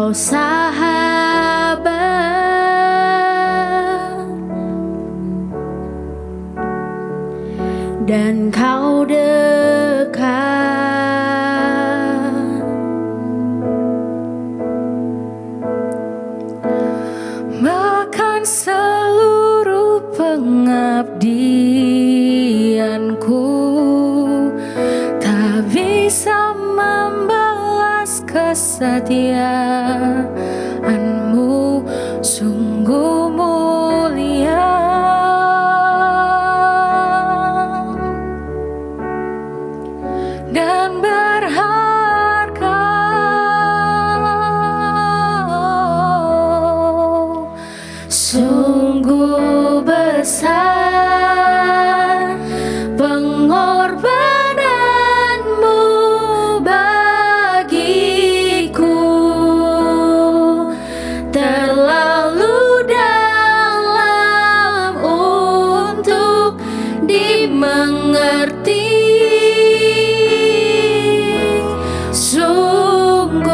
kau sahabat dan kau dekat, bahkan seluruh pengabdianku tak bisa membalas kesetiaanmu, sungguh mulia dan berharga. Sungguh besar pengorbananmu bagiku, terlalu dalam untuk dimengerti. Sungguh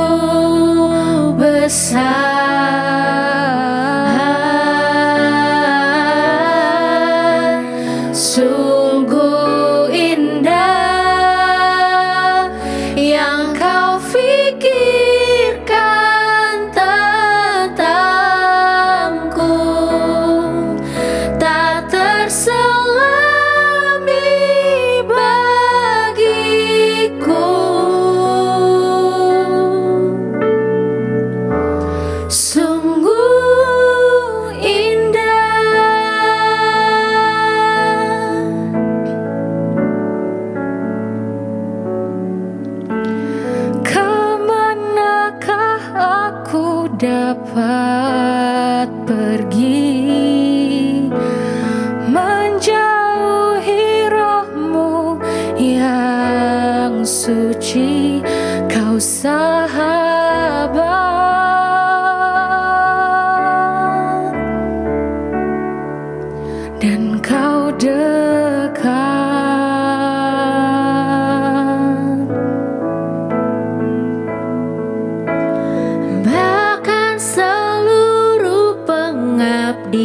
besar, sungguh indah yang kau pikirkan tentangku, tak terselami bagiku. Sungguh indah, kemanakah aku dapat pergi menjauhi rohmu yang suci, kau sahabat dan kau dekat, bahkan seluruh pengabdianku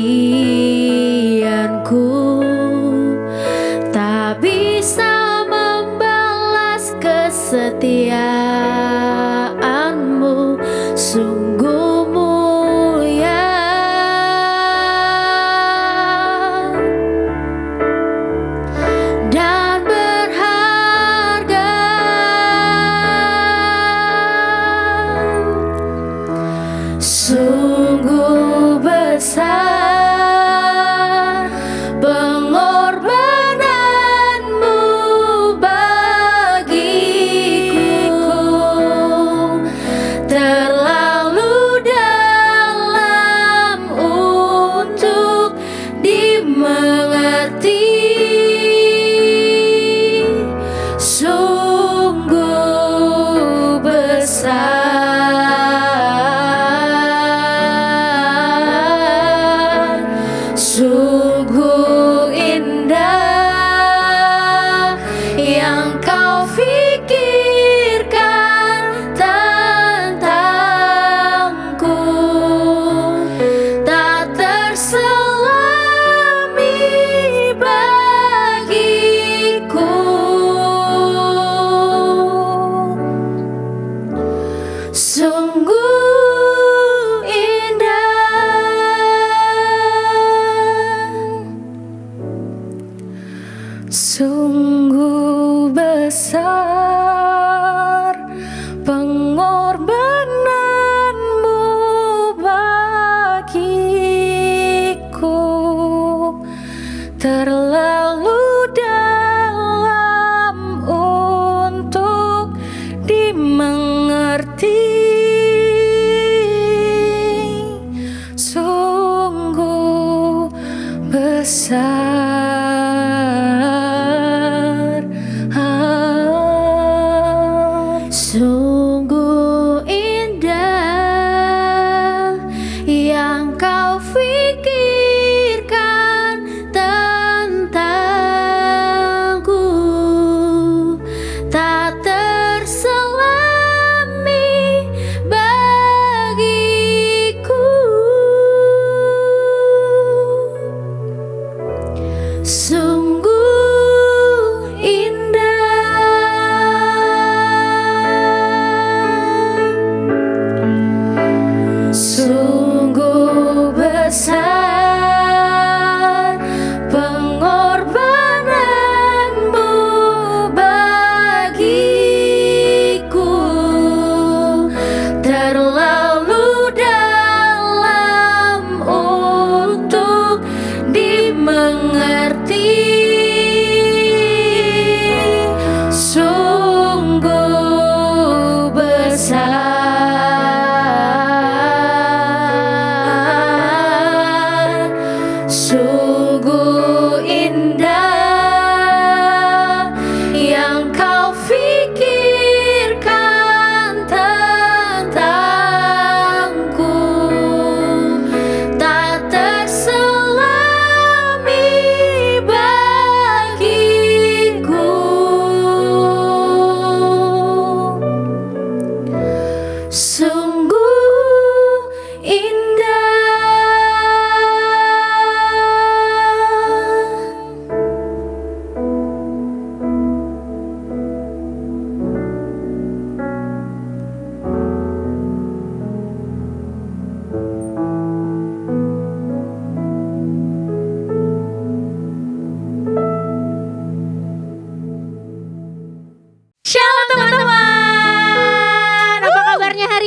tak bisa membalas kesetiaanmu, sungguh mulia dan berharga. Sungguh besar pengorbananmu bagiku, terlalu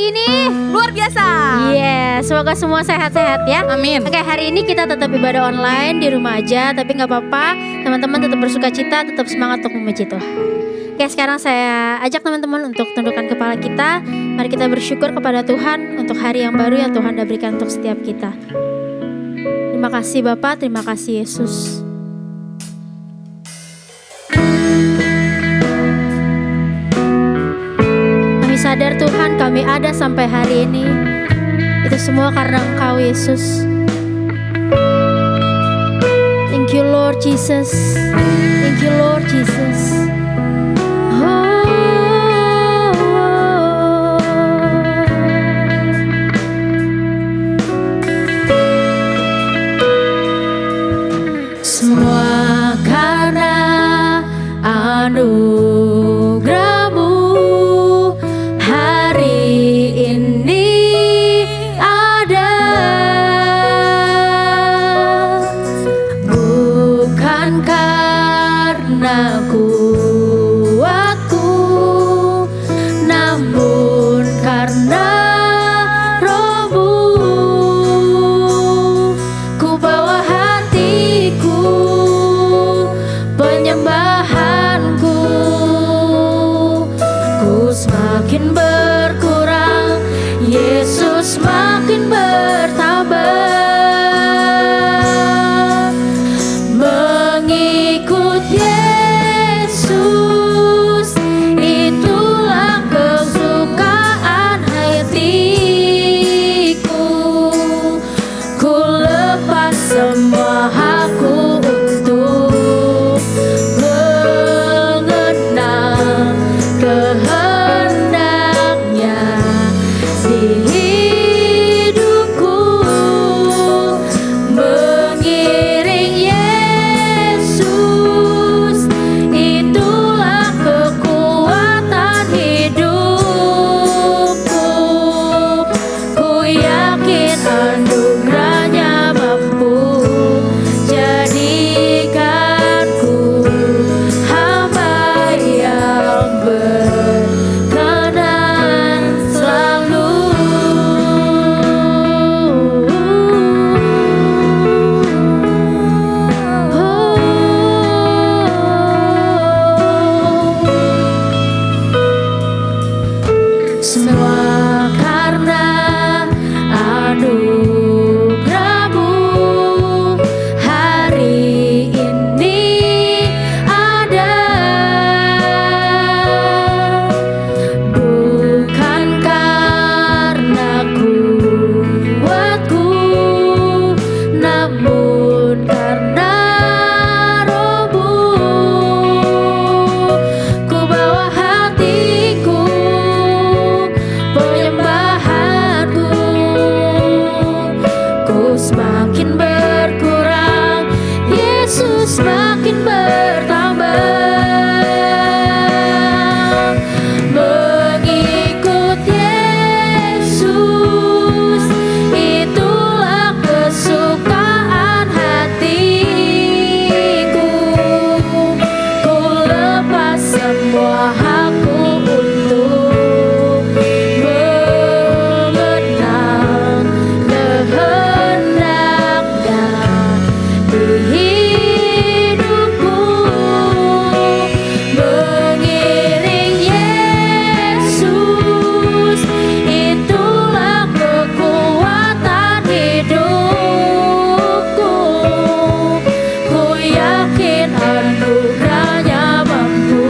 hari ini? Luar biasa. Iya, semoga semua sehat-sehat ya. Amin. Oke, hari ini kita tetap ibadah online di rumah aja, tapi nggak apa-apa. Teman-teman tetap bersuka cita, tetap semangat untuk memuji Tuhan. Oke, sekarang saya ajak teman-teman untuk tundukkan kepala kita. Mari kita bersyukur kepada Tuhan untuk hari yang baru yang Tuhan sudah berikan untuk setiap kita. Terima kasih Bapak, terima kasih Yesus. Kami sadar Tuhan, kami ada sampai hari ini. Itu semua karena Engkau Yesus. Thank you Lord Jesus. Thank you Lord Jesus. Semua karena anugerah-Mu hari ini ada, bukan karena kuatku, namun karena Roh-Mu. Ku bawa hatiku, penyembahanku, ku semakin berkurang, Yesus makin bertambah. Mengikut Yesus, itulah kesukaan hatiku. Ku lepas semua hakku untuk mengenal kehendaknya di hidupku. Mengiring Yesus, itulah kekuatan hidupku. Ku yakin anugerahnya mampu jadikanku hamba yang berkenan selalu. Semua karena anugerah-Mu hari ini ada, bukan karena kuatku, namun karena Roh-Mu. Ku bawa hatiku, penyembahanku, ku semakin berkurang, Yesus makin bertambah. Mengikut Yesus, itulah kesukaan hatiku. Ku lepas semua hakku untuk mengenal kehendaknya di hidupku. Mengiring Yesus, itulah kekuatan hidupku. Ku yakin anugerahnya mampu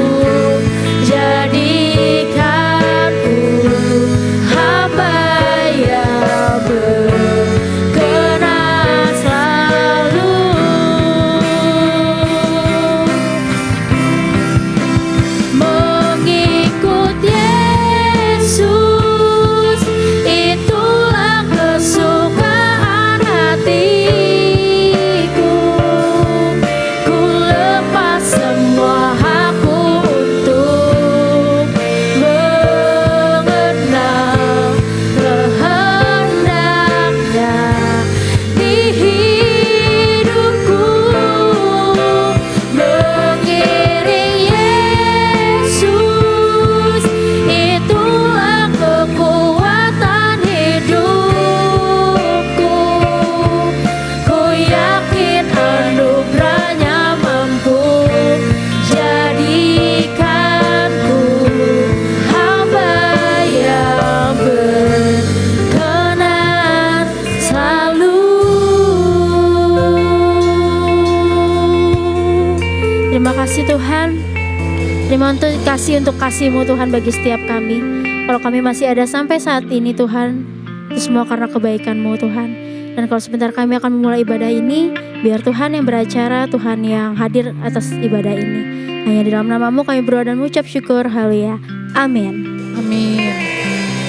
Tuhan tuh kasih untuk kasih-Mu Tuhan bagi setiap kami. Kalau kami masih ada sampai saat ini Tuhan, itu semua karena kebaikan-Mu Tuhan. Dan kalau sebentar kami akan memulai ibadah ini, biar Tuhan yang beracara, Tuhan yang hadir atas ibadah ini. Hanya di dalam nama-Mu kami berdoa dan mengucap syukur. Haleluya. Amin. Amin.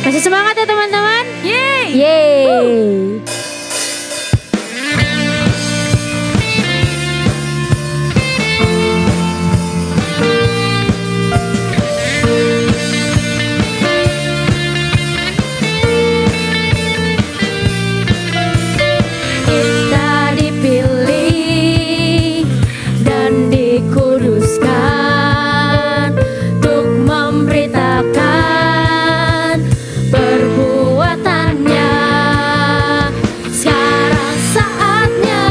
Masih semangat ya teman-teman? Yeay. Yeay. Kita dipilih dan dikuduskan untuk memberitakan perbuatannya. Sekarang saatnya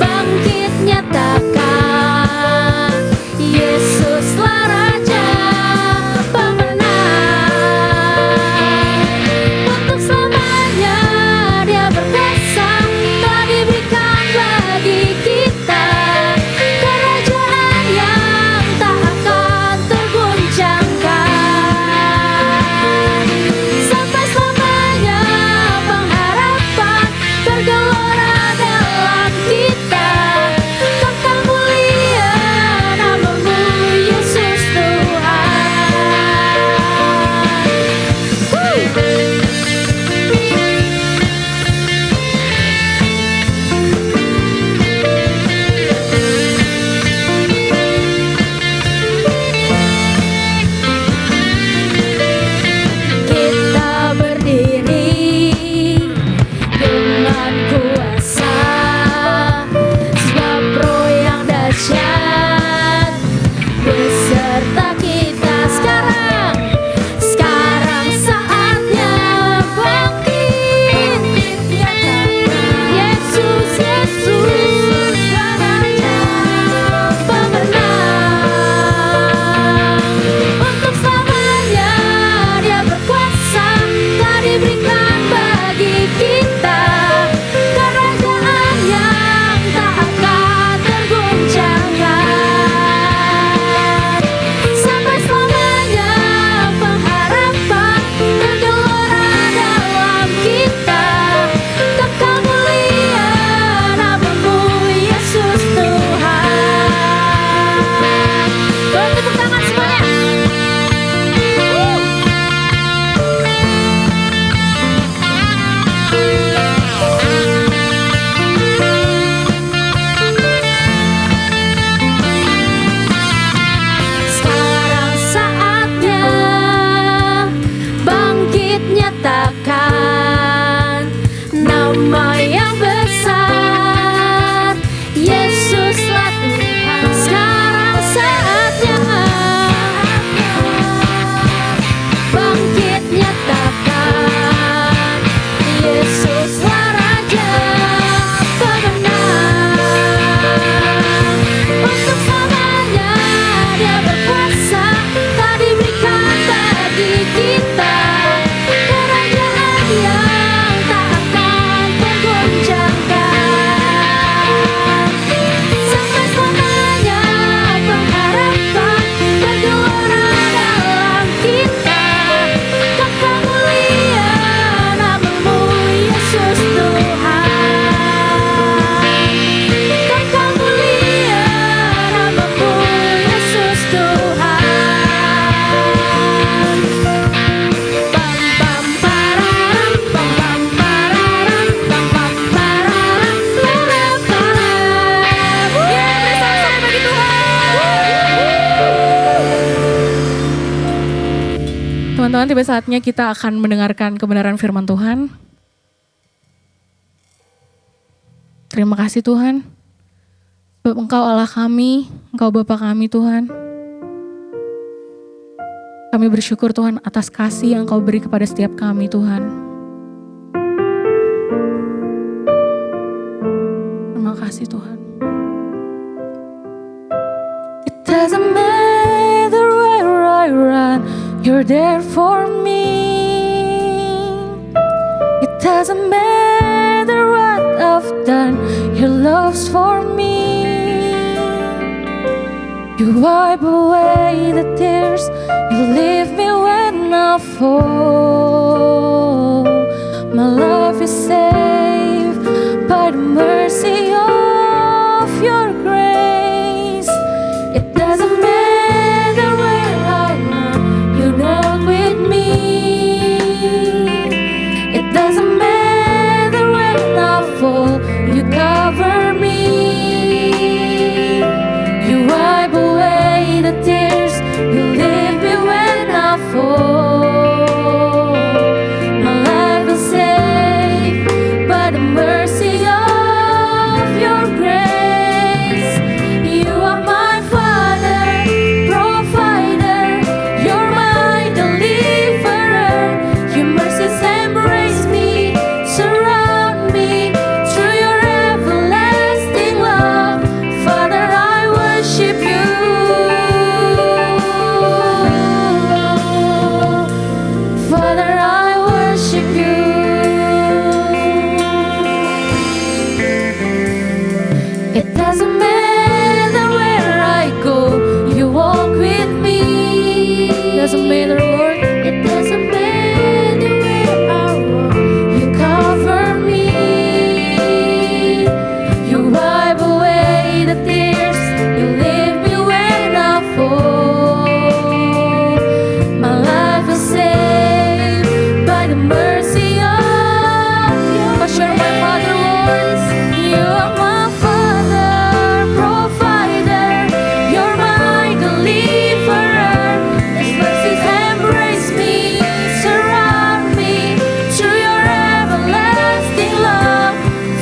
bangkit nyatakan Yesuslah Raja pemenang. Untuk selamanya Dia berkuasa, telah diberikan bagi kita kerajaan yang tak akan tergoncangkan. Sampai selamanya pengharapan bergelora dalam kita. Kekal mulia nama-Mu Yesus Tuhan. Kita berdiri dengan kuasa, sebab Roh yang dahsyat beserta kita. Sekarang saatnya bangkit nyatakan Yesus Raja pemenang. Untuk selamanya Dia berkuasa, telah diberikan bagi kita kerajaan yang tak akan tergoncangkan. Sampai selamanya pengharapan bergelora dalam kita. Kekal mulia nama-Mu Yesus Tuhan. Boleh tepuk tangan semuanya. Sekarang saatnya bangkit nyatakan nama yang besar, Yesuslah Tuhan. Sekarang saatnya bangkit nyatakan Yesuslah Raja pemenang. Untuk selamanya Dia berkuasa, telah diberikan bagi kita kerajaan yang tak akan tergoncangkan. Sampai selamanya pengharapan bergelora dalam kita. Kekal mulia nama-Mu Yesus Tuhan. Kekal mulia nama-Mu Yesus Tuhan. Pam pam pararam, pam pam pararam, pam pam pararam, pararam pararam. Beri sorak-sorai bagi Tuhan. Teman-teman, tiba saatnya kita akan mendengarkan kebenaran firman Tuhan. Terima kasih Tuhan, sebab Engkau Allah kami, Engkau Bapa kami Tuhan. Kami bersyukur Tuhan atas kasih yang Engkau beri kepada setiap kami Tuhan. Terima kasih Tuhan. It doesn't matter where I run, You're there for me. It doesn't matter what I've done, Your love's for me. You You wipe away the tears. You leave me when I fall. My life is saved by the mercy of your grace. It doesn't matter where I am, you're not with me. It doesn't matter when I fall, you cover me. You wipe away the tears, you leave me when I fall. My life is saved by the mercy of your grace. You are my Father, provider, you're my deliverer. Your mercies embrace me, surround me through your everlasting love. Father, I worship you. Father, I worship you. It doesn't matter where I go, you walk with me. Doesn't matter, Lord. It doesn't matter where I walk, you cover me. You wipe away the tears, you leave me when I fall. My life is saved by the mercy of your grace. 'Cause you're my Father, Lord. You are my Father, provider. You're my deliverer. His mercies embrace me, surround me through your everlasting love.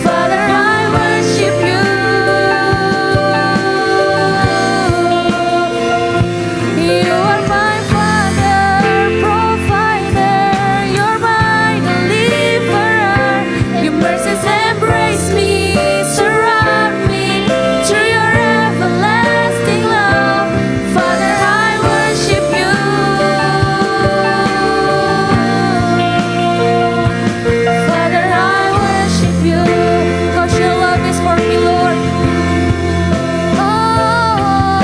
Father, I worship you. You are my Father, provider. You're my deliverer. Your mercies embrace me, surround me through your everlasting love. Father, I worship you. Father, I worship you. 'Cause your love is for me, Lord. Oh,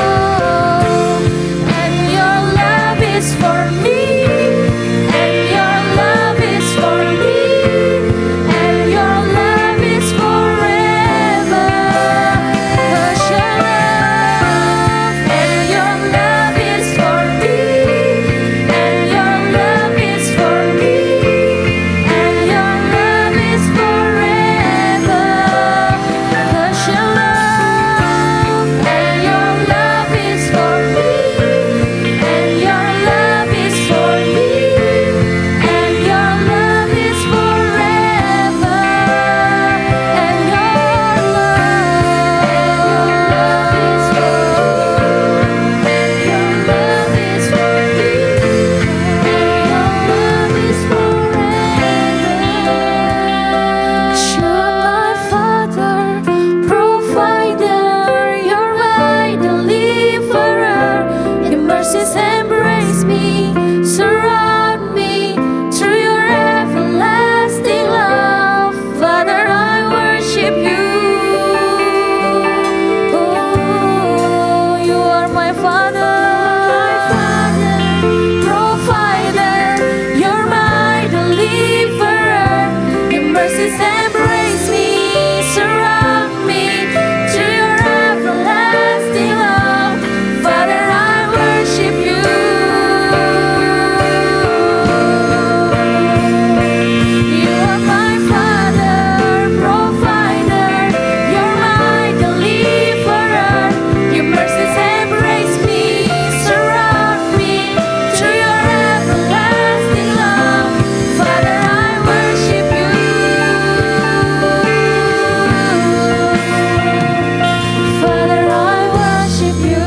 and your love is for me. And your love is for me. And your love is forever. 'Cause your love and your love is for me. And your love is for me. And your love is forever. 'Cause your love and your love is for me. And your love is for me. And your love is forever. And your love is for me. And your love is for me. And your love is forever. 'Cause you're my Father, provider. You're my deliverer. Your mercies embrace me, surround me through your everlasting love. Father, I worship you. Oh, you are my Father, provider. You're my deliverer. Your mercies embrace me, surround me through your everlasting love. Father, I worship you. You are my Father, provider. You're my deliverer. Your mercies embrace me, surround me through your everlasting love. Father, I worship you. Father, I worship you.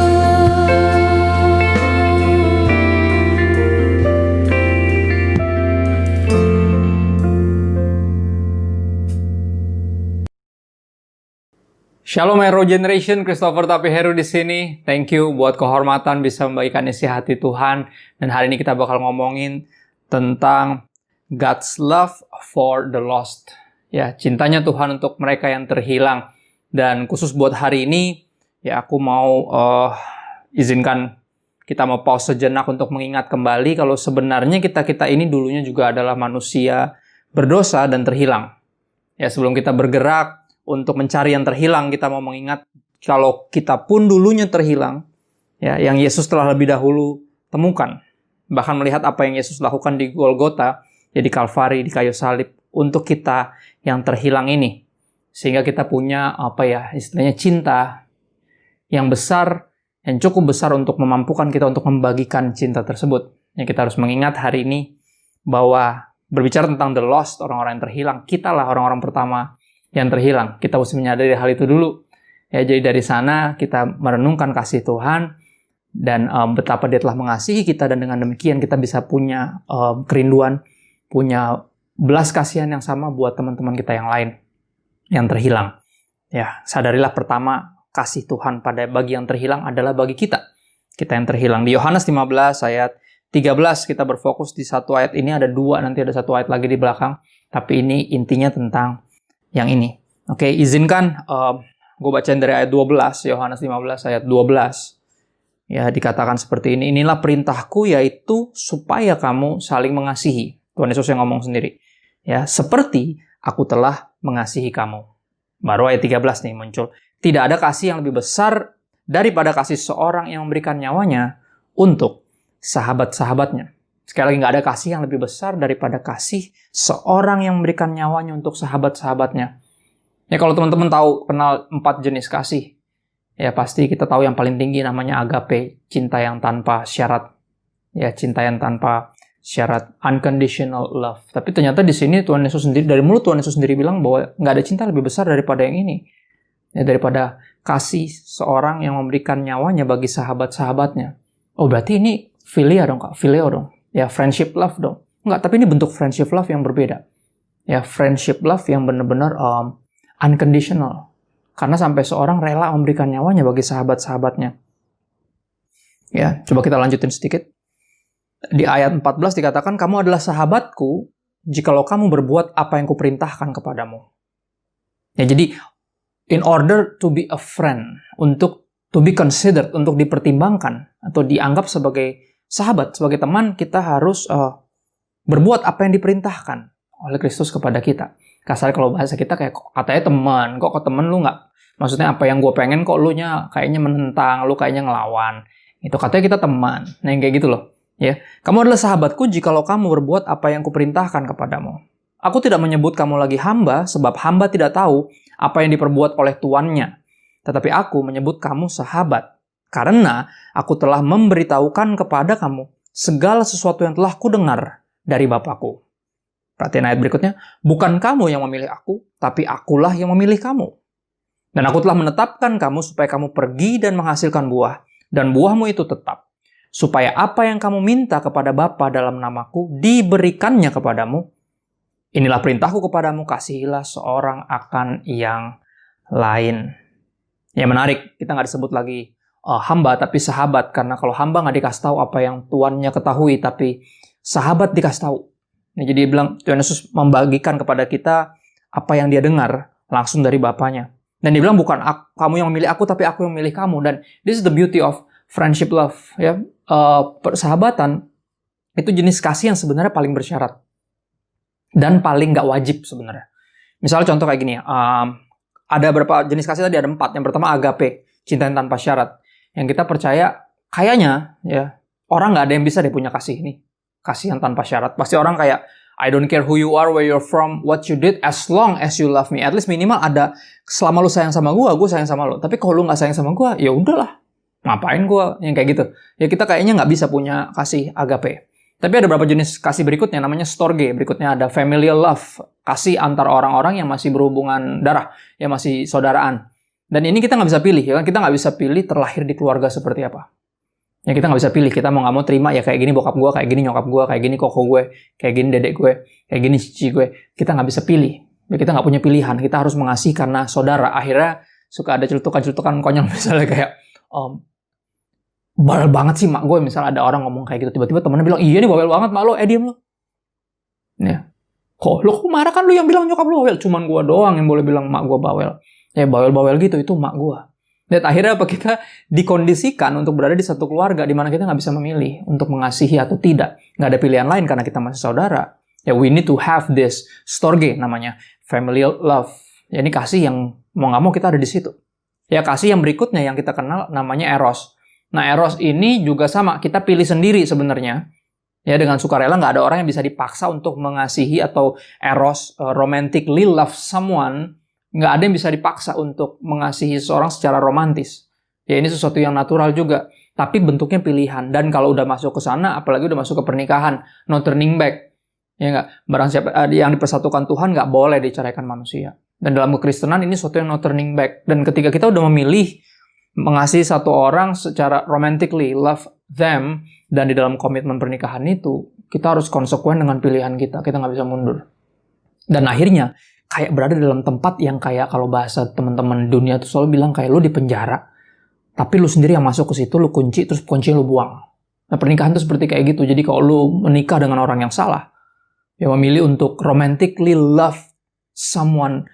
Shalom Hero Generation, Christopher Tapi Heru di sini. Thank you buat kehormatan bisa membagikan isi hati Tuhan. Dan hari ini kita bakal ngomongin tentang God's love for the lost. Ya, cintanya Tuhan untuk mereka yang terhilang. Dan khusus buat hari ini, ya aku mau izinkan kita mau pause sejenak untuk mengingat kembali kalau sebenarnya kita ini dulunya juga adalah manusia berdosa dan terhilang. Ya, sebelum kita bergerak untuk mencari yang terhilang, kita mau mengingat kalau kita pun dulunya terhilang, ya, yang Yesus telah lebih dahulu temukan. Bahkan melihat apa yang Yesus lakukan di Golgota, ya di Kalvari, di kayu salib, untuk kita yang terhilang ini. Sehingga kita punya, istilahnya cinta yang besar, yang cukup besar untuk memampukan kita untuk membagikan cinta tersebut. Ya, kita harus mengingat hari ini bahwa berbicara tentang the lost, orang-orang yang terhilang, kitalah orang-orang pertama yang terhilang. Kita mesti menyadari hal itu dulu. Ya, jadi dari sana kita merenungkan kasih Tuhan dan betapa Dia telah mengasihi kita, dan dengan demikian kita bisa punya kerinduan, punya belas kasihan yang sama buat teman-teman kita yang lain yang terhilang. Ya, sadarilah pertama kasih Tuhan bagi yang terhilang adalah bagi kita yang terhilang. Di Yohanes 15 ayat 13 kita berfokus di satu ayat ini, ada dua, nanti ada satu ayat lagi di belakang, tapi ini intinya tentang yang ini. Oke, izinkan gue bacain dari ayat 12, Yohanes 15 ayat 12. Ya, dikatakan seperti ini, inilah perintahku, yaitu supaya kamu saling mengasihi. Tuhan Yesus yang ngomong sendiri. Ya, seperti aku telah mengasihi kamu. Baru ayat 13 nih muncul. Tidak ada kasih yang lebih besar daripada kasih seorang yang memberikan nyawanya untuk sahabat-sahabatnya. Sekali lagi, nggak ada kasih yang lebih besar daripada kasih seorang yang memberikan nyawanya untuk sahabat-sahabatnya. Ya, kalau teman-teman kenal 4 jenis kasih, ya pasti kita tahu yang paling tinggi namanya agape, cinta yang tanpa syarat. Ya, cinta yang tanpa syarat, unconditional love. Tapi ternyata di sini Tuhan Yesus sendiri, dari mulut Tuhan Yesus sendiri bilang bahwa nggak ada cinta lebih besar daripada yang ini. Ya, daripada kasih seorang yang memberikan nyawanya bagi sahabat-sahabatnya. Oh, berarti ini philia dong, Kak. Phileo dong. Ya, friendship love dong. Enggak, tapi ini bentuk friendship love yang berbeda. Ya, friendship love yang benar-benar unconditional. Karena sampai seorang rela memberikan nyawanya bagi sahabat-sahabatnya. Ya, coba kita lanjutin sedikit. Di ayat 14 dikatakan, kamu adalah sahabatku jikalau kamu berbuat apa yang kuperintahkan kepadamu. Ya, jadi in order to be a friend, untuk to be considered, untuk dipertimbangkan atau dianggap sebagai sahabat, sebagai teman, kita harus berbuat apa yang diperintahkan oleh Kristus kepada kita. Kasar kalau bahasa kita kayak katanya teman, kok temen lu nggak, maksudnya apa yang gue pengen kok lu nya kayaknya menentang, lu kayaknya ngelawan. Itu katanya kita teman. Nah, yang kayak gitu loh. Ya, kamu adalah sahabatku jikalau kamu berbuat apa yang kuperintahkan kepadamu. Aku tidak menyebut kamu lagi hamba, sebab hamba tidak tahu apa yang diperbuat oleh tuannya. Tetapi aku menyebut kamu sahabat, karena aku telah memberitahukan kepada kamu segala sesuatu yang telah kudengar dari Bapakku. Perhatian ayat berikutnya, bukan kamu yang memilih aku, tapi akulah yang memilih kamu. Dan aku telah menetapkan kamu supaya kamu pergi dan menghasilkan buah, dan buahmu itu tetap. Supaya apa yang kamu minta kepada Bapa dalam namaku diberikannya kepadamu. Inilah perintahku kepadamu, kasihilah seorang akan yang lain. Ya, menarik, kita nggak disebut lagi hamba, tapi sahabat. Karena kalau hamba nggak dikasih tahu apa yang tuannya ketahui, tapi sahabat dikasih tahu. Nah, jadi dia bilang, Tuhan Yesus membagikan kepada kita apa yang dia dengar langsung dari Bapanya. Dan dia bilang, bukan kamu yang memilih aku, tapi aku yang memilih kamu. Dan this is the beauty of friendship love. Ya, persahabatan itu jenis kasih yang sebenarnya paling bersyarat. Dan paling nggak wajib sebenarnya. Misalnya contoh kayak gini ya. Ada berapa jenis kasih tadi? Ada 4. Yang pertama agape, cinta yang tanpa syarat. Yang kita percaya kayaknya ya orang nggak ada yang bisa deh punya kasih ini. Kasih yang tanpa syarat. Pasti orang kayak I don't care who you are, where you're from, what you did, as long as you love me. At least minimal ada selama lu sayang sama gue sayang sama lu. Tapi kalau lu nggak sayang sama gue, ya udahlah. Ngapain gue yang kayak gitu? Ya kita kayaknya nggak bisa punya kasih agape. Tapi ada beberapa jenis kasih berikutnya, namanya storge. Berikutnya ada familial love, kasih antar orang-orang yang masih berhubungan darah, yang masih saudaraan. Dan ini kita nggak bisa pilih, ya kan? Kita nggak bisa pilih terlahir di keluarga seperti apa. Ya kita nggak bisa pilih, kita mau nggak mau terima ya kayak gini bokap gue, kayak gini nyokap gue, kayak gini koko gue, kayak gini dedek gue, kayak gini cici gue. Kita nggak bisa pilih, ya, kita nggak punya pilihan. Kita harus mengasihi karena saudara. Akhirnya suka ada celutukan-celutukan konyol misalnya kayak bawel banget sih mak gue, misalnya ada orang ngomong kayak gitu, tiba-tiba temennya bilang, iya nih bawel banget mak lo, diem lo. Ya, kok lo marah kan lo yang bilang nyokap lo bawel, cuman gue doang yang boleh bilang mak gue bawel. Ya bawel-bawel gitu, itu mak gue. Dan akhirnya apa? Kita dikondisikan untuk berada di satu keluarga di mana kita nggak bisa memilih untuk mengasihi atau tidak. Nggak ada pilihan lain karena kita masih saudara. Ya, we need to have this storge namanya, family love. Ya, ini kasih yang mau nggak mau kita ada di situ. Ya, kasih yang berikutnya yang kita kenal namanya eros. Nah, eros ini juga sama, kita pilih sendiri sebenarnya. Ya, dengan sukarela, nggak ada orang yang bisa dipaksa untuk mengasihi atau eros, romantically love someone. Nggak ada yang bisa dipaksa untuk mengasihi seseorang secara romantis. Ya, ini sesuatu yang natural juga. Tapi bentuknya pilihan. Dan kalau udah masuk ke sana, apalagi udah masuk ke pernikahan, no turning back. Ya nggak? Barang siapa yang dipersatukan Tuhan nggak boleh diceraikan manusia. Dan dalam kekristenan ini sesuatu yang no turning back. Dan ketika kita udah memilih mengasihi satu orang secara romantically, love them, dan di dalam komitmen pernikahan itu, kita harus konsekuen dengan pilihan kita. Kita nggak bisa mundur. Dan akhirnya, kayak berada dalam tempat yang kayak kalau bahasa teman-teman dunia tuh selalu bilang kayak lu di penjara, tapi lu sendiri yang masuk ke situ, lu kunci, terus kuncinya lu buang. Nah, pernikahan tuh seperti kayak gitu. Jadi kalau lu menikah dengan orang yang salah, ya memilih untuk romantically love someone,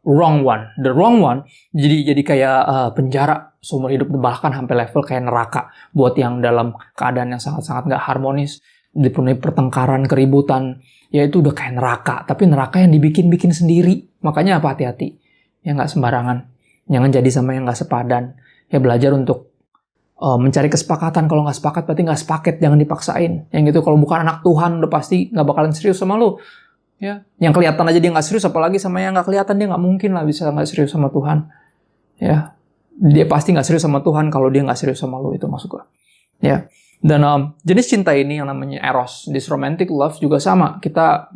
wrong one, the wrong one, jadi kayak penjara seumur hidup, bahkan sampai level kayak neraka buat yang dalam keadaan yang sangat-sangat nggak harmonis, dipenuhi pertengkaran, keributan. Ya itu udah kayak neraka, tapi neraka yang dibikin-bikin sendiri. Makanya apa? Hati-hati. Ya nggak sembarangan. Jangan jadi sama yang nggak sepadan. Ya belajar untuk mencari kesepakatan. Kalau nggak sepakat, berarti nggak sepaket. Jangan dipaksain. Yang gitu, kalau bukan anak Tuhan, udah pasti nggak bakalan serius sama lu. Ya, yang kelihatan aja dia nggak serius, apalagi sama yang nggak kelihatan, dia nggak mungkin lah bisa nggak serius sama Tuhan. Ya, dia pasti nggak serius sama Tuhan kalau dia nggak serius sama lu, itu maksud gue. Ya. Dan jenis cinta ini yang namanya eros, this romantic love juga sama. Kita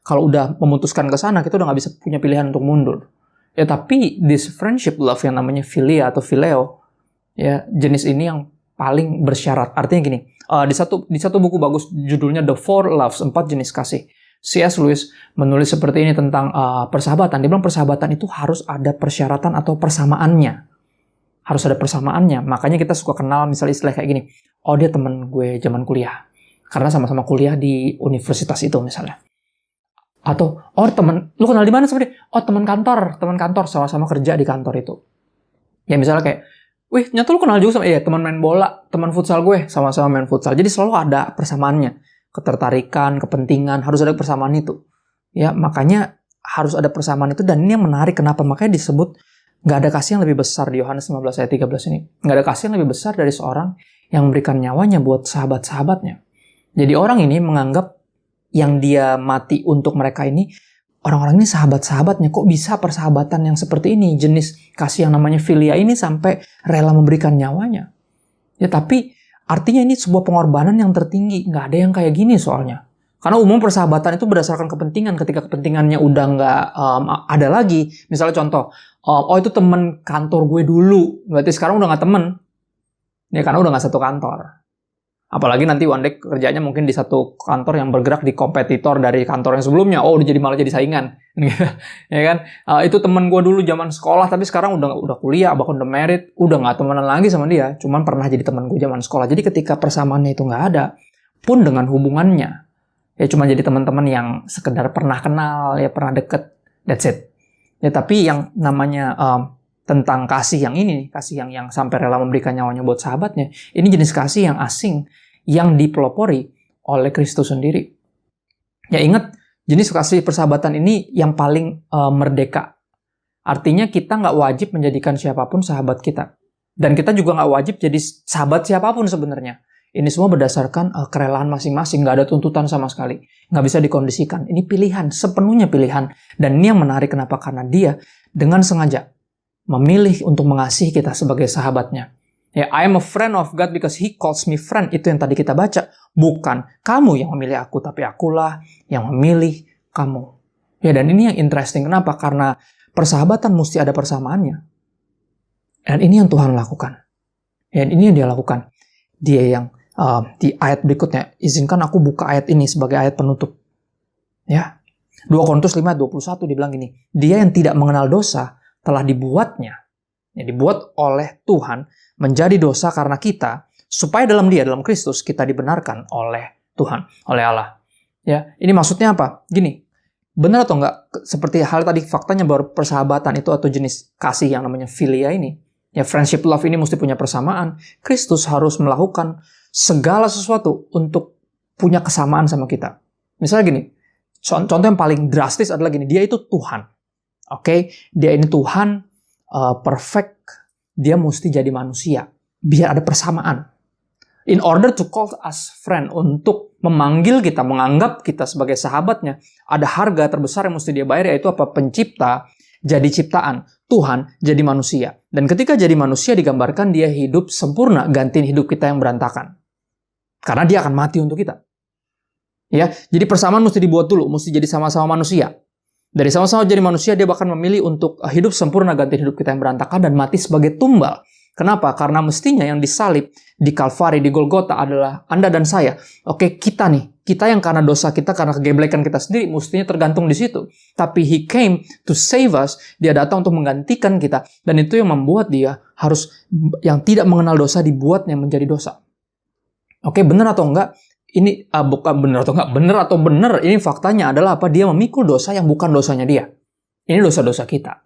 kalau udah memutuskan ke sana, kita udah nggak bisa punya pilihan untuk mundur. Ya, tapi this friendship love yang namanya philia atau phileo, ya jenis ini yang paling bersyarat. Artinya gini, di satu buku bagus judulnya The Four Loves, 4 jenis kasih. C.S. Lewis menulis seperti ini tentang persahabatan. Dia bilang persahabatan itu harus ada persyaratan atau persamaannya. Harus ada persamaannya. Makanya kita suka kenal misalnya istilah kayak gini. Oh, dia teman gue zaman kuliah. Karena sama-sama kuliah di universitas itu misalnya. Atau, oh teman, lu kenal di mana sama dia? Oh, teman kantor, sama-sama kerja di kantor itu. Ya misalnya kayak, wih, nyata lu kenal juga sama, iya teman main bola, teman futsal gue, sama-sama main futsal. Jadi selalu ada persamaannya. Ketertarikan, kepentingan, harus ada persamaan itu. Ya, makanya harus ada persamaan itu, dan ini yang menarik kenapa. Makanya disebut nggak ada kasih yang lebih besar di Yohanes 15 ayat 13 ini. Nggak ada kasih yang lebih besar dari seorang yang memberikan nyawanya buat sahabat-sahabatnya. Jadi orang ini menganggap yang dia mati untuk mereka ini, orang-orang ini sahabat-sahabatnya. Kok bisa persahabatan yang seperti ini? Jenis kasih yang namanya philia ini sampai rela memberikan nyawanya. Ya, tapi artinya ini sebuah pengorbanan yang tertinggi. Nggak ada yang kayak gini soalnya. Karena umum persahabatan itu berdasarkan kepentingan. Ketika kepentingannya udah nggak ada lagi. Misalnya contoh, oh itu temen kantor gue dulu. Berarti sekarang udah nggak temen. Ya karena udah nggak satu kantor. Apalagi nanti one day kerjanya mungkin di satu kantor yang bergerak di kompetitor dari kantor yang sebelumnya. Oh, udah malah jadi saingan. Ya kan? Itu temen gue dulu zaman sekolah, tapi sekarang udah kuliah, bahkan udah married. Udah nggak temenan lagi sama dia. Cuman pernah jadi temen gue zaman sekolah. Jadi ketika persamaannya itu nggak ada, pun dengan hubungannya, ya cuma jadi teman-teman yang sekedar pernah kenal, ya pernah deket. That's it. Ya tapi yang namanya tentang kasih yang ini, kasih yang sampai rela memberikan nyawanya buat sahabatnya, ini jenis kasih yang asing, yang dipelopori oleh Kristus sendiri. Ya ingat, jenis kasih persahabatan ini yang paling merdeka. Artinya kita nggak wajib menjadikan siapapun sahabat kita. Dan kita juga nggak wajib jadi sahabat siapapun sebenarnya. Ini semua berdasarkan kerelaan masing-masing, nggak ada tuntutan sama sekali. Nggak bisa dikondisikan. Ini pilihan, sepenuhnya pilihan. Dan ini yang menarik kenapa? Karena dia dengan sengaja memilih untuk mengasihi kita sebagai sahabatnya. Ya, I am a friend of God because He calls me friend. Itu yang tadi kita baca. Bukan kamu yang memilih aku, tapi akulah yang memilih kamu. Ya, dan ini yang interesting. Kenapa? Karena persahabatan mesti ada persamaannya. Dan ini yang Tuhan lakukan. Dan ini yang Dia lakukan. Dia yang di ayat berikutnya, izinkan aku buka ayat ini sebagai ayat penutup. Ya, 2 Korintus 5 ayat 21 dibilang gini, dia yang tidak mengenal dosa telah dibuatnya, ya, dibuat oleh Tuhan menjadi dosa karena kita, supaya dalam Dia, dalam Kristus, kita dibenarkan oleh Tuhan, oleh Allah. Ya, ini maksudnya apa? Gini, Benar atau enggak? Seperti hal tadi faktanya bahwa persahabatan itu atau jenis kasih yang namanya philia ini, ya friendship love ini mesti punya persamaan. Kristus harus melakukan segala sesuatu untuk punya kesamaan sama kita. Misalnya gini, contoh yang paling drastis adalah gini, dia itu Tuhan. Oke, dia ini Tuhan, perfect, dia mesti jadi manusia. Biar ada persamaan. In order to call us friend, untuk memanggil kita, menganggap kita sebagai sahabatnya, ada harga terbesar yang mesti dia bayar, yaitu apa? Pencipta jadi ciptaan, Tuhan jadi manusia. Dan ketika jadi manusia digambarkan dia hidup sempurna, gantiin hidup kita yang berantakan. Karena dia akan mati untuk kita. Ya, jadi persamaan mesti dibuat dulu, mesti jadi sama-sama manusia. Dari sama-sama jadi manusia, dia bahkan memilih untuk hidup sempurna, gantiin hidup kita yang berantakan, dan mati sebagai tumbal. Kenapa? Karena mestinya yang disalib di Kalvari, di Golgota adalah Anda dan saya. Oke, kita nih. Kita yang karena dosa kita, karena kegeblekan kita sendiri, mestinya tergantung di situ. Tapi He came to save us. Dia datang untuk menggantikan kita. Dan itu yang membuat dia harus, yang tidak mengenal dosa, dibuatnya menjadi dosa. Oke, benar atau enggak? Ini, bukan benar atau enggak? Benar atau benar? Ini faktanya adalah apa? Dia memikul dosa yang bukan dosanya dia. Ini dosa-dosa kita.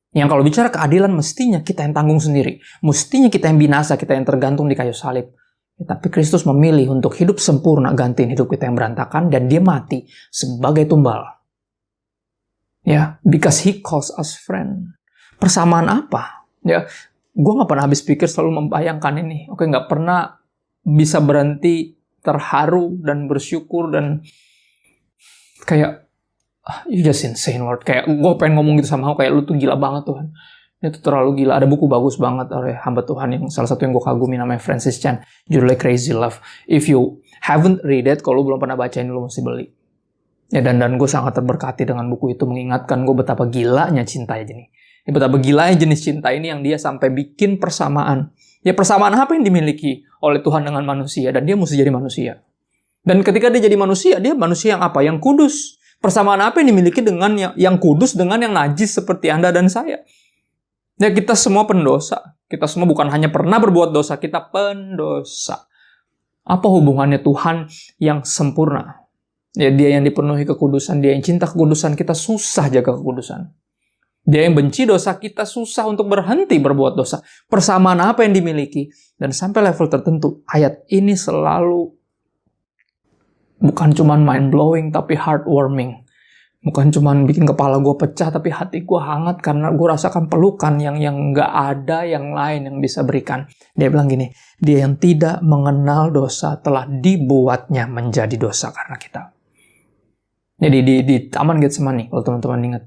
Yang kalau bicara keadilan, mestinya kita yang tanggung sendiri. Mestinya kita yang binasa, kita yang tergantung di kayu salib. Ya, tapi Kristus memilih untuk hidup sempurna, gantiin hidup kita yang berantakan, dan dia mati sebagai tumbal. Ya, because He calls us friend. Persamaan apa? Ya, gue gak pernah habis pikir, selalu membayangkan ini. Oke, gak pernah bisa berhenti terharu dan bersyukur dan kayak, you just insane, Lord. Kayak gue pengen ngomong gitu sama kayak lu tuh gila banget Tuhan. Itu terlalu gila. Ada buku bagus banget oleh hamba Tuhan yang salah satu yang gue kagumi namanya Francis Chan, judulnya Crazy Love. If you haven't read it, kalau lu belum pernah baca ini, lu mesti beli. Ya, dan gue sangat terberkati dengan buku itu, mengingatkan gue betapa gilanya cinta ini. Ya, betapa gilanya jenis cinta ini yang dia sampai bikin persamaan. Ya, persamaan apa yang dimiliki oleh Tuhan dengan manusia, dan dia mesti jadi manusia. Dan ketika dia jadi manusia, dia manusia yang apa? Yang kudus. Persamaan apa yang dimiliki dengan yang kudus dengan yang najis seperti Anda dan saya? Ya, kita semua pendosa. Kita semua bukan hanya pernah berbuat dosa, kita pendosa. Apa hubungannya Tuhan yang sempurna? Ya, dia yang dipenuhi kekudusan, dia yang cinta kekudusan, kita susah jaga kekudusan. Dia yang benci dosa, kita susah untuk berhenti berbuat dosa. Persamaan apa yang dimiliki? Dan sampai level tertentu, ayat ini selalu bukan cuma mind-blowing, tapi heartwarming. Bukan cuma bikin kepala gue pecah, tapi hati gue hangat karena gue rasakan pelukan yang nggak ada yang lain yang bisa berikan. Dia bilang gini, dia yang tidak mengenal dosa telah dibuatnya menjadi dosa karena kita. Jadi di Taman Getsemani, kalau teman-teman ingat.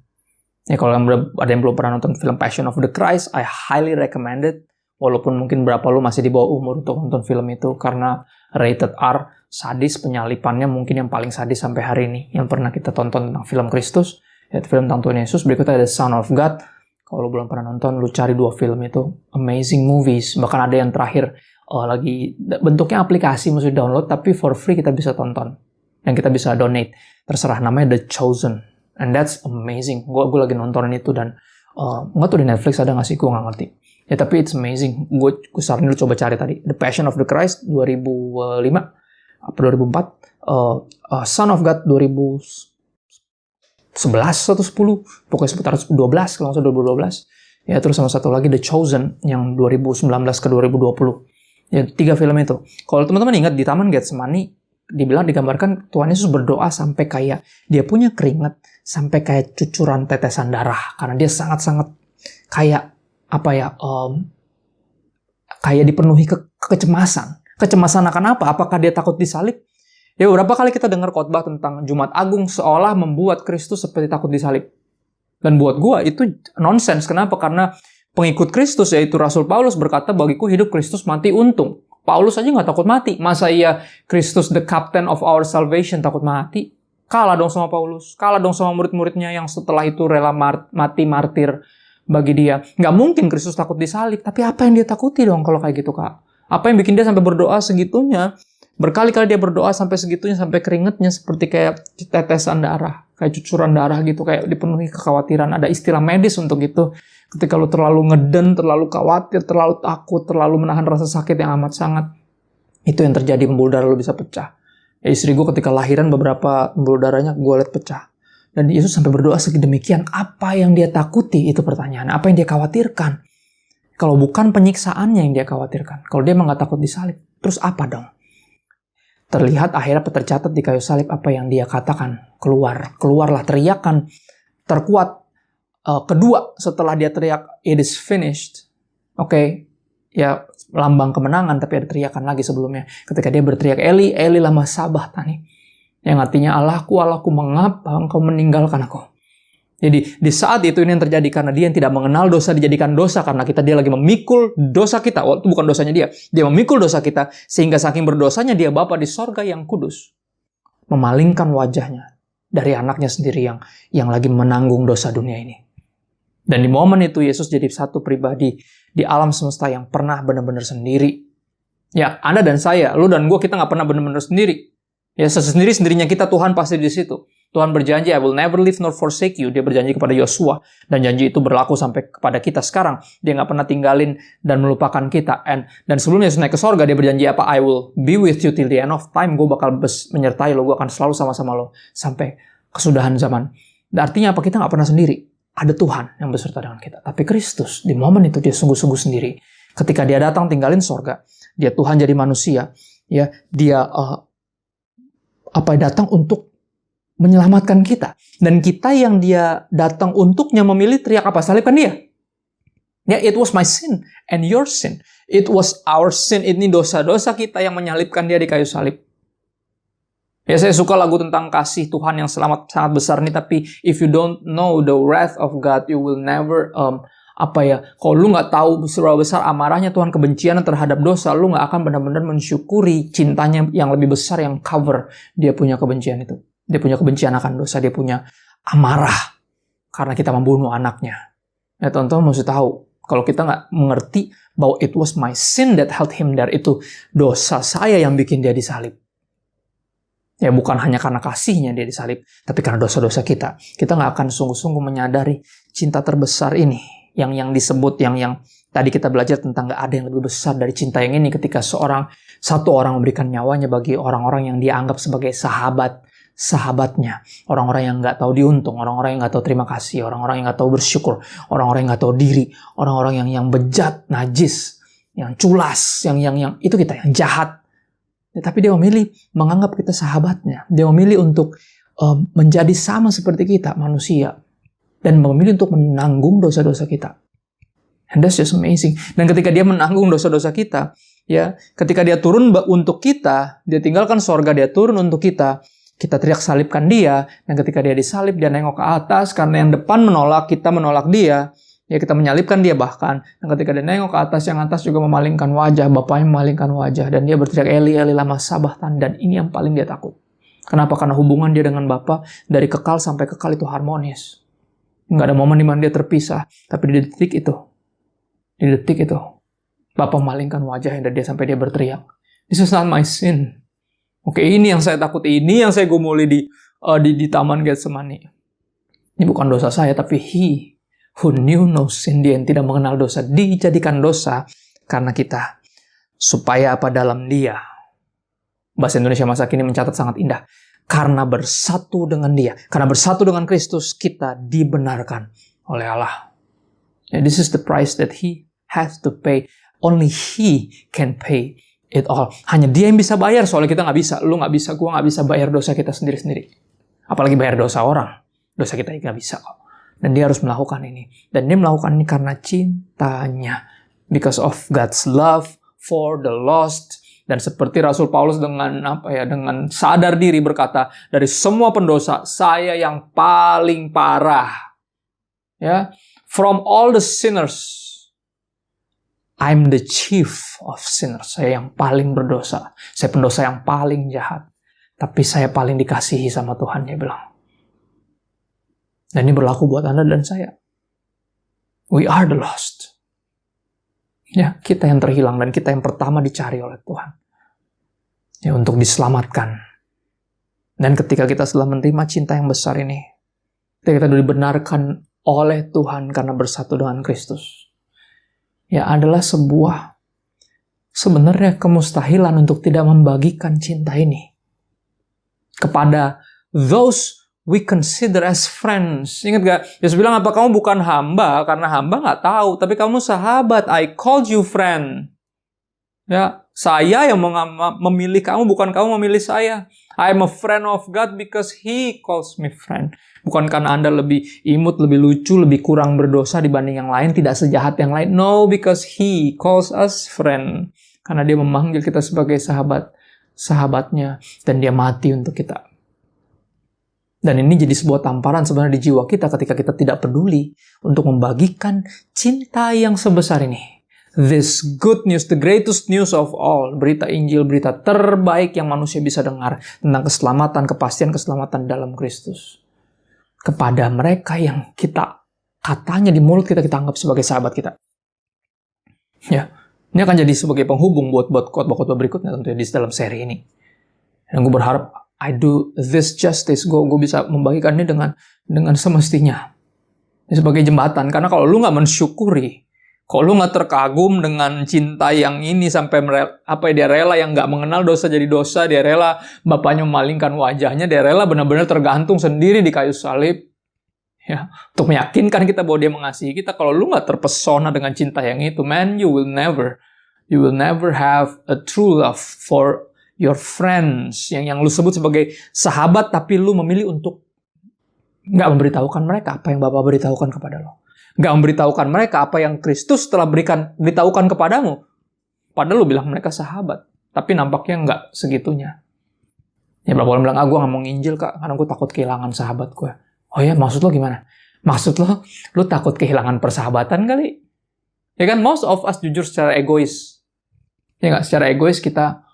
Ya, kalau ada yang belum pernah nonton film Passion of the Christ, I highly recommend it. Walaupun mungkin berapa lu masih di bawah umur untuk nonton film itu, karena rated R, sadis, penyalipannya mungkin yang paling sadis sampai hari ini yang pernah kita tonton tentang film Kristus, yaitu film tentang Tuhan Yesus. Berikutnya ada Son of God. Kalau lu belum pernah nonton, lu cari 2 film itu, amazing movies. Bahkan ada yang terakhir lagi bentuknya aplikasi, mesti download, tapi for free kita bisa tonton dan kita bisa donate. Terserah, namanya The Chosen, and that's amazing. Gue lagi nontonin itu dan nggak tahu di Netflix ada nggak sih, gue nggak ngerti. Ya, tapi it's amazing. Gue saranin lu coba cari tadi. The Passion of the Christ 2005 apa 2004. Son of God 2011 atau 10. Pokoknya sekitar 12 kalau nggak salah 2012. Ya, terus sama satu lagi The Chosen yang 2019 ke 2020. Ya, 3 film itu. Kalau teman-teman ingat di Taman Getsemani dibilang digambarkan Tuhan Yesus berdoa sampai kayak dia punya keringat, sampai kayak cucuran tetesan darah karena dia sangat-sangat kayak apa ya, kayak dipenuhi kecemasan. Kecemasan akan apa? Apakah dia takut disalib? Ya, beberapa kali kita dengar khotbah tentang Jumat Agung seolah membuat Kristus seperti takut disalib. Dan buat gua itu nonsens. Kenapa? Karena pengikut Kristus, yaitu Rasul Paulus berkata, bagiku hidup Kristus, mati untung. Paulus aja nggak takut mati. Masa iya Kristus the captain of our salvation takut mati? Kalah dong sama Paulus. Kalah dong sama murid-muridnya yang setelah itu rela mati martir bagi dia. Nggak mungkin Kristus takut disalib. Tapi apa yang dia takuti dong kalau kayak gitu, Kak? Apa yang bikin dia sampai berdoa segitunya? Berkali-kali dia berdoa sampai segitunya, sampai keringetnya seperti kayak tetesan darah, kayak cucuran darah gitu, kayak dipenuhi kekhawatiran. Ada istilah medis untuk itu. Ketika lu terlalu ngeden, terlalu khawatir, terlalu takut, terlalu menahan rasa sakit yang amat sangat, itu yang terjadi, pembuluh darah lu bisa pecah. Ya, istri gue ketika lahiran beberapa pembuluh darahnya gue liat pecah. Dan Yesus sampai berdoa sedemikian, apa yang dia takuti? Itu pertanyaan. Apa yang dia khawatirkan? Kalau bukan penyiksaannya yang dia khawatirkan. Kalau dia emang gak takut disalib, terus apa dong? Terlihat akhirnya tercatat di kayu salib apa yang dia katakan. Keluarlah teriakan terkuat kedua setelah dia teriak, it is finished. Oke, ya lambang kemenangan, tapi ada teriakan lagi sebelumnya. Ketika dia berteriak, Eli, Eli lama sabachthani. Yang artinya, Allahku, Allahku, mengapa engkau meninggalkan aku? Jadi di saat itu ini yang terjadi karena dia yang tidak mengenal dosa dijadikan dosa karena dia lagi memikul dosa kita. Itu bukan dosanya dia. Dia memikul dosa kita sehingga saking berdosanya dia Bapa di sorga yang kudus memalingkan wajahnya dari anaknya sendiri yang lagi menanggung dosa dunia ini. Dan di momen itu Yesus jadi satu pribadi di alam semesta yang pernah benar-benar sendiri. Ya, Anda dan saya, lu dan gue, kita nggak pernah benar-benar sendiri. Ya, sendiri-sendirinya kita, Tuhan pasti di situ. Tuhan berjanji, I will never leave nor forsake you. Dia berjanji kepada Yosua. Dan janji itu berlaku sampai kepada kita sekarang. Dia nggak pernah tinggalin dan melupakan kita. Dan sebelum Yesus naik ke sorga, dia berjanji apa? I will be with you till the end of time. Gue bakal menyertai lo. Gue akan selalu sama-sama lo. Sampai kesudahan zaman. Dan artinya apa? Kita nggak pernah sendiri. Ada Tuhan yang beserta dengan kita. Tapi Kristus, di momen itu dia sungguh-sungguh sendiri. Ketika dia datang tinggalin sorga. Dia Tuhan jadi manusia. Ya, dia datang untuk menyelamatkan kita. Dan kita yang dia datang untuknya memilih teriak apa? Salibkan dia. Ya, it was my sin and your sin. It was our sin. Ini dosa-dosa kita yang menyalibkan dia di kayu salib. Ya, saya suka lagu tentang kasih Tuhan yang sangat besar ini, tapi if you don't know the wrath of God, you will never kalau lu nggak tahu seberapa besar amarahnya Tuhan, kebencian terhadap dosa, lu nggak akan benar-benar mensyukuri cintanya yang lebih besar yang cover dia punya kebencian itu. Dia punya kebencian akan dosa, dia punya amarah karena kita membunuh anaknya. Ya, teman-teman mesti tahu, kalau kita nggak mengerti bahwa it was my sin that held him there, itu dosa saya yang bikin dia disalib. Ya, bukan hanya karena kasihnya dia disalib, tapi karena dosa-dosa kita. Kita nggak akan sungguh-sungguh menyadari cinta terbesar ini, yang disebut, yang tadi kita belajar tentang nggak ada yang lebih besar dari cinta yang ini, ketika satu orang memberikan nyawanya bagi orang-orang yang dia anggap sebagai sahabatnya, orang-orang yang nggak tahu diuntung, orang-orang yang nggak tahu terima kasih, orang-orang yang nggak tahu bersyukur, orang-orang yang nggak tahu diri, orang-orang yang bejat, najis, yang culas, yang itu kita, yang jahat. Ya, tapi dia memilih menganggap kita sahabatnya. Dia memilih untuk menjadi sama seperti kita, manusia, dan memilih untuk menanggung dosa-dosa kita. And that's just amazing. Dan ketika dia menanggung dosa-dosa kita, ya, ketika dia turun untuk kita, dia tinggalkan sorga, dia turun untuk kita teriak salibkan dia, dan ketika dia disalib, dia nengok ke atas, karena yang depan menolak, kita menolak dia, ya kita menyalibkan dia bahkan, dan ketika dia nengok ke atas, yang atas juga memalingkan wajah, Bapaknya memalingkan wajah, dan dia berteriak, Eli, Eli lama sabachthani, dan ini yang paling dia takut. Kenapa? Karena hubungan dia dengan Bapa dari kekal sampai kekal itu harmonis. Nggak ada momen di mana dia terpisah, tapi di detik itu, Bapa memalingkan wajahnya dan dia sampai dia berteriak, this is not my sin. Oke, ini yang saya takut, ini yang saya gumuli di Taman Getsemani. Ini bukan dosa saya, tapi he who knew no sin, dia yang tidak mengenal dosa, dijadikan dosa karena kita. Supaya apa? Dalam dia. Bahasa Indonesia masa kini mencatat sangat indah. Karena bersatu dengan dia, karena bersatu dengan Kristus, kita dibenarkan oleh Allah. And this is the price that he has to pay. Only he can pay it all. Hanya dia yang bisa bayar, soalnya kita nggak bisa. Lu nggak bisa, gua nggak bisa bayar dosa kita sendiri-sendiri. Apalagi bayar dosa orang. Dosa kita nggak bisa kok. Dan dia harus melakukan ini. Dan dia melakukan ini karena cintanya. Because of God's love for the lost. Dan seperti Rasul Paulus dengan sadar diri berkata, dari semua pendosa, saya yang paling parah. Ya, from all the sinners, I'm the chief of sinners. Saya yang paling berdosa. Saya pendosa yang paling jahat. Tapi saya paling dikasihi sama Tuhan, dia bilang. Dan ini berlaku buat Anda dan saya. We are the lost. Ya, kita yang terhilang dan kita yang pertama dicari oleh Tuhan. Ya, untuk diselamatkan. Dan ketika kita telah menerima cinta yang besar ini, ketika kita dibenarkan oleh Tuhan karena bersatu dengan Kristus, ya adalah sebenarnya kemustahilan untuk tidak membagikan cinta ini kepada those we consider as friends. Ingat gak? Yesus bilang apa? Kamu bukan hamba, karena hamba nggak tahu. Tapi kamu sahabat. I called you friend. Ya, saya yang memilih kamu, bukan kamu memilih saya. I am a friend of God because He calls me friend. Bukan karena Anda lebih imut, lebih lucu, lebih kurang berdosa dibanding yang lain, tidak sejahat yang lain. No, because He calls us friend. Karena Dia memanggil kita sebagai sahabatnya, dan Dia mati untuk kita. Dan ini jadi sebuah tamparan sebenarnya di jiwa kita ketika kita tidak peduli untuk membagikan cinta yang sebesar ini. This good news, the greatest news of all, berita Injil, berita terbaik yang manusia bisa dengar tentang keselamatan, kepastian keselamatan dalam Kristus. Kepada mereka yang kita katanya di mulut kita anggap sebagai sahabat kita. Ya, ini akan jadi sebagai penghubung buat khotbah-khotbah berikutnya tentunya di dalam seri ini. Dan gue berharap I do this justice. Gue bisa membagikan ini dengan semestinya. Ini sebagai jembatan. Karena kalau lu nggak mensyukuri, kalau lu nggak terkagum dengan cinta yang ini sampai dia rela yang nggak mengenal dosa jadi dosa, dia rela bapaknya memalingkan wajahnya, dia rela benar-benar tergantung sendiri di kayu salib, ya, untuk meyakinkan kita bahwa dia mengasihi kita. Kalau lu nggak terpesona dengan cinta yang itu, man, you will never have a true love for your friends, yang lu sebut sebagai sahabat, tapi lu memilih untuk nggak memberitahukan mereka apa yang Bapa beritahukan kepada lo. Nggak memberitahukan mereka apa yang Kristus telah beritahukan kepadamu. Padahal lu bilang mereka sahabat, tapi nampaknya nggak segitunya. Ya, berapa orang bilang, gue nggak mau nginjil kak, karena gue takut kehilangan sahabat gue. Oh ya, maksud lo gimana? Maksud lo takut kehilangan persahabatan kali? Ya kan, most of us jujur secara egois. Ya nggak, secara egois kita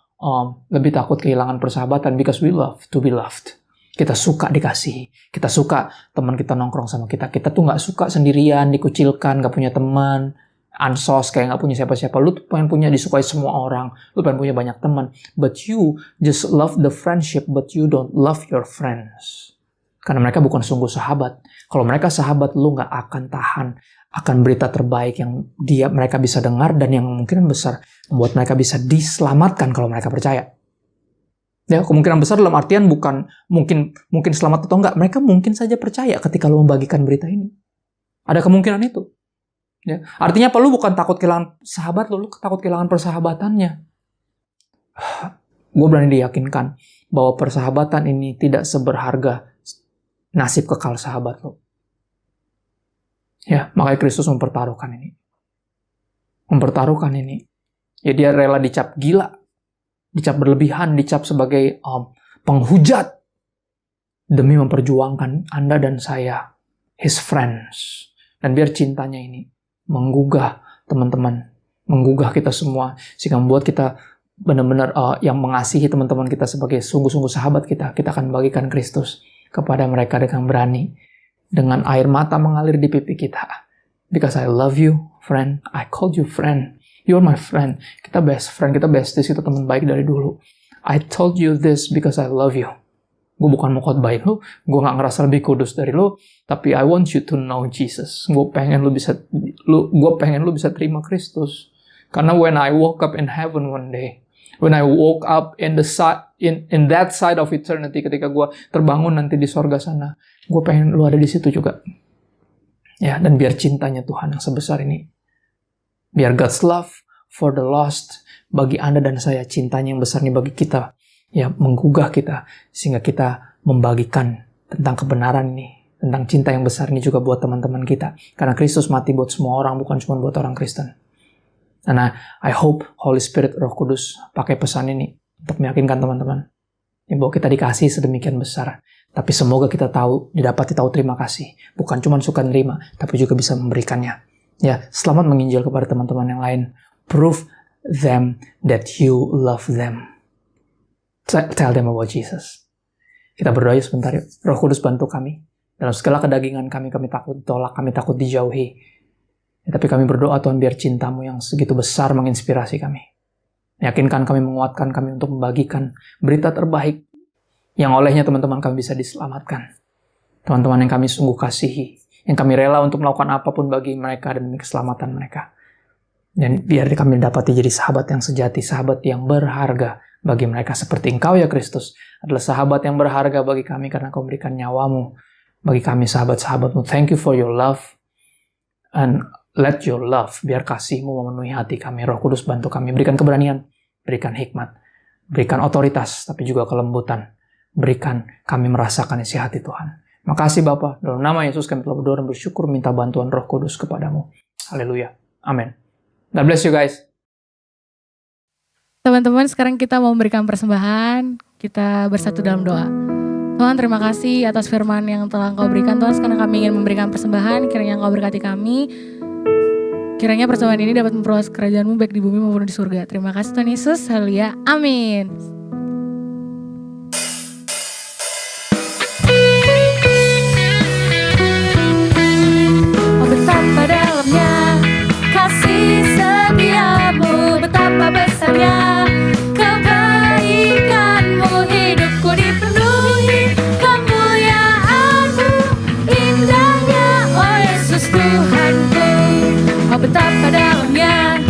lebih takut kehilangan persahabatan because we love to be loved. Kita suka dikasihi. Kita suka teman kita nongkrong sama kita. Kita tuh nggak suka sendirian, dikucilkan, nggak punya teman, ansos, kayak nggak punya siapa-siapa. Lu tuh pengen punya disukai semua orang. Lu pengen punya banyak teman. But you just love the friendship, but you don't love your friends. Karena mereka bukan sungguh sahabat. Kalau mereka sahabat, lu nggak akan tahan akan berita terbaik yang mereka bisa dengar dan yang kemungkinan besar membuat mereka bisa diselamatkan kalau mereka percaya. Ya, kemungkinan besar dalam artian bukan mungkin selamat atau enggak. Mereka mungkin saja percaya ketika lo membagikan berita ini. Ada kemungkinan itu. Ya, artinya apa? Lu bukan takut kehilangan sahabat lu takut kehilangan persahabatannya. Gue berani diyakinkan bahwa persahabatan ini tidak seberharga nasib kekal sahabat lo. Ya, makanya Kristus mempertaruhkan ini. Ya, dia rela dicap gila, dicap berlebihan, dicap sebagai penghujat demi memperjuangkan Anda dan saya, His friends. Dan biar cintanya ini menggugah teman-teman, menggugah kita semua, sehingga membuat kita benar-benar yang mengasihi teman-teman kita sebagai sungguh-sungguh sahabat kita. Kita akan bagikan Kristus kepada mereka dengan berani, dengan air mata mengalir di pipi kita. Because I love you, friend. I called you friend. You're my friend. Kita best friend, kita besties, kita teman baik dari dulu. I told you this because I love you. Gue bukan mau khotbahin lu, gue gak ngerasa lebih kudus dari lu, tapi I want you to know Jesus. Gue pengen lu bisa terima Kristus. Karena when I woke up in heaven one day, when I woke up in that side of eternity, ketika gue terbangun nanti di sorga sana, gue pengen lu ada di situ juga. Ya, dan biar cintanya Tuhan yang sebesar ini, biar God's love for the lost bagi Anda dan saya, cintanya yang besar ini bagi kita, ya, menggugah kita sehingga kita membagikan tentang kebenaran ini, tentang cinta yang besar ini juga buat teman-teman kita. Karena Kristus mati buat semua orang, bukan cuma buat orang Kristen. Karena I hope Holy Spirit, Roh Kudus pakai pesan ini untuk meyakinkan teman-teman ya, bahwa kita dikasih sedemikian besar. Tapi semoga kita didapati tahu terima kasih. Bukan cuma suka nerima, tapi juga bisa memberikannya. Ya, selamat menginjil kepada teman-teman yang lain. Prove them that you love them. Tell them about Jesus. Kita berdoa sebentar yuk. Roh Kudus bantu kami. Dalam segala kedagingan kami takut ditolak, kami takut dijauhi. Ya, tapi kami berdoa Tuhan, biar cintamu yang segitu besar menginspirasi kami. Yakinkan kami, menguatkan kami untuk membagikan berita terbaik yang olehnya teman-teman kami bisa diselamatkan. Teman-teman yang kami sungguh kasihi, yang kami rela untuk melakukan apapun bagi mereka dan demi keselamatan mereka. Dan biar kami dapati jadi sahabat yang sejati, sahabat yang berharga, bagi mereka seperti Engkau ya Kristus adalah sahabat yang berharga bagi kami karena Kau memberikan nyawamu bagi kami sahabat-sahabatmu. Thank you for your love and let your love, biar kasih-Mu memenuhi hati kami. Roh Kudus bantu kami, berikan keberanian, berikan hikmat, berikan otoritas, tapi juga kelembutan. Berikan kami merasakan isi hati Tuhan. Makasih Bapa, dalam nama Yesus kami telah berdoa dan bersyukur minta bantuan Roh Kudus kepadamu. Haleluya. Amin. God bless you guys. Teman-teman, sekarang kita mau memberikan persembahan. Kita bersatu dalam doa. Tuhan, terima kasih atas firman yang telah Engkau berikan. Tuhan, sekarang kami ingin memberikan persembahan. Kiranya Engkau berkati kami. Kiranya persembahan ini dapat memperluas kerajaan-Mu baik di bumi maupun di surga. Terima kasih Tuhan Yesus. Haleluya. Amin. Oh, betapa dalamnya kasih setiamu, betapa besarnya kebaikanmu, hidupku dipenuhi kemuliaanmu, indahnya oh Yesus Tuhanku. Oh, betapa dalamnya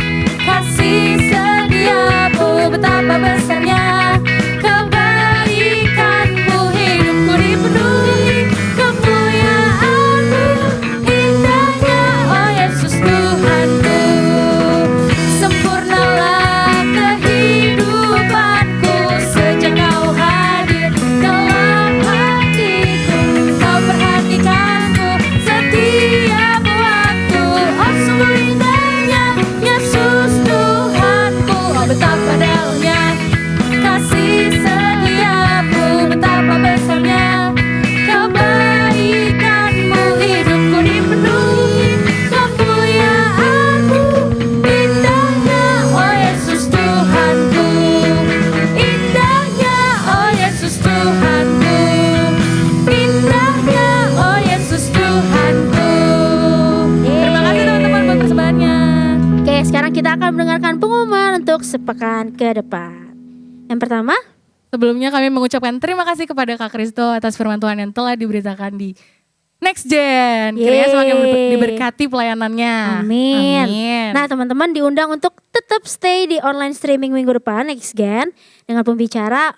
kasih setiamu, betapa besarnya kebaikanmu, hidupku dipenuhi kemuliaanmu, indahnya oh Yesus Tuhanku. Sempurnalah kehidupanku sejak Kau hadir dalam hatiku. Kau perhatikanku setiap waktu. Oh, sungguh indahnya Yesus Tuhanku. Oh, betapa dalamnya kasih setiamu, betapa besarnya kebaikanmu, hidupku dipenuhi kemuliaanmu, indahnya oh Yesus Tuhanku, indahnya oh Yesus Tuhanku, indahnya oh Yesus Tuhanku. Terima kasih teman-teman buat persembahannya. Oke, sekarang kita akan mendengarkan pengumuman untuk sepekan ke depan. Yang pertama, Sebelumnya kami mengucapkan terima kasih kepada Kak Kristo atas firman Tuhan yang telah diberitakan di Next Gen. Kiranya semakin diberkati pelayanannya. amin. Amin. Nah, teman-teman diundang untuk tetap stay di online streaming minggu depan Next Gen dengan pembicara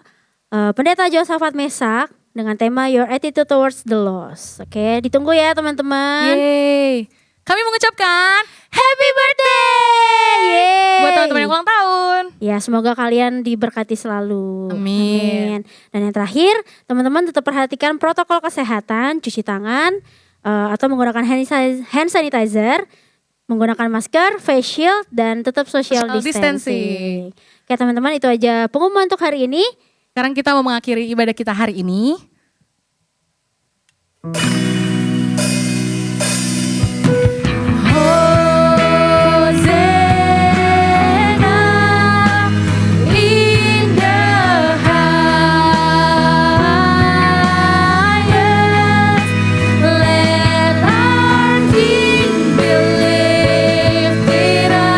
Pendeta Josafat Mesak dengan tema Your Attitude Towards the Lost. Oke, ditunggu ya teman-teman. Yeay. Kami mengucapkan Happy birthday! Yeay. buat teman-teman yang ulang tahun. Ya, semoga kalian diberkati selalu. Amin. Dan yang terakhir, teman-teman tetap perhatikan protokol kesehatan, cuci tangan, atau menggunakan hand sanitizer, menggunakan masker, face shield, dan tetap social Social distancing. Oke teman-teman, itu aja pengumuman untuk hari ini. Sekarang kita mau mengakhiri ibadah kita hari ini. Hosanna in the highest. Let our King be lifted up.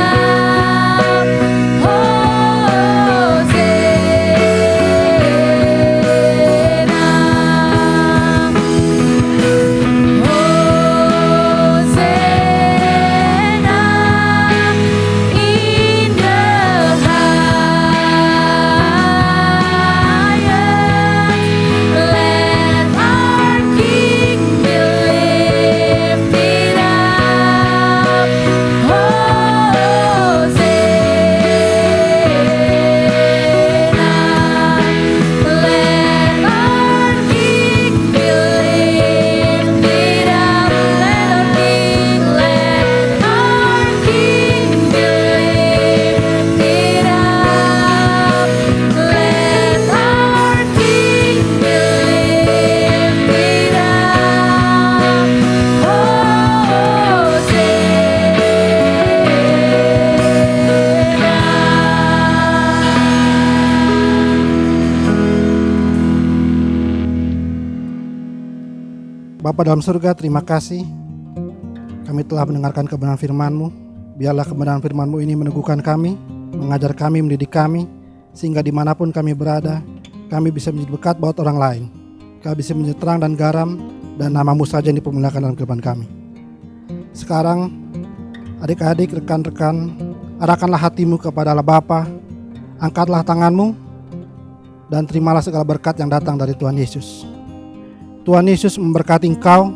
Bapa dalam surga, terima kasih kami telah mendengarkan kebenaran firman-Mu. Biarlah kebenaran firman-Mu ini meneguhkan kami, mengajar kami, mendidik kami, sehingga dimanapun kami berada, kami bisa menjadi berkat buat orang lain. Kami bisa menjadi terang dan garam, dan nama-Mu saja yang dipermuliakan dalam kehidupan kami. Sekarang, adik-adik, rekan-rekan, arahkanlah hatimu kepada Allah Bapa, angkatlah tanganmu, dan terimalah segala berkat yang datang dari Tuhan Yesus. Tuhan Yesus memberkati engkau,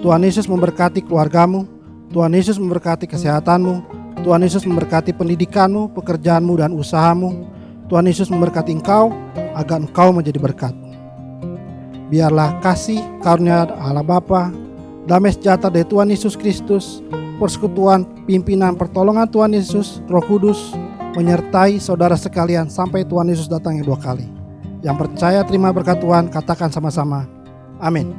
Tuhan Yesus memberkati keluargamu, Tuhan Yesus memberkati kesehatanmu, Tuhan Yesus memberkati pendidikanmu, pekerjaanmu dan usahamu. Tuhan Yesus memberkati engkau agar engkau menjadi berkat. Biarlah kasih karunia Allah Bapa, damai sejahtera dari Tuhan Yesus Kristus, persekutuan, pimpinan, pertolongan Tuhan Yesus, Roh Kudus menyertai saudara sekalian sampai Tuhan Yesus datang yang 2 kali. Yang percaya terima berkat Tuhan, katakan sama-sama, amin.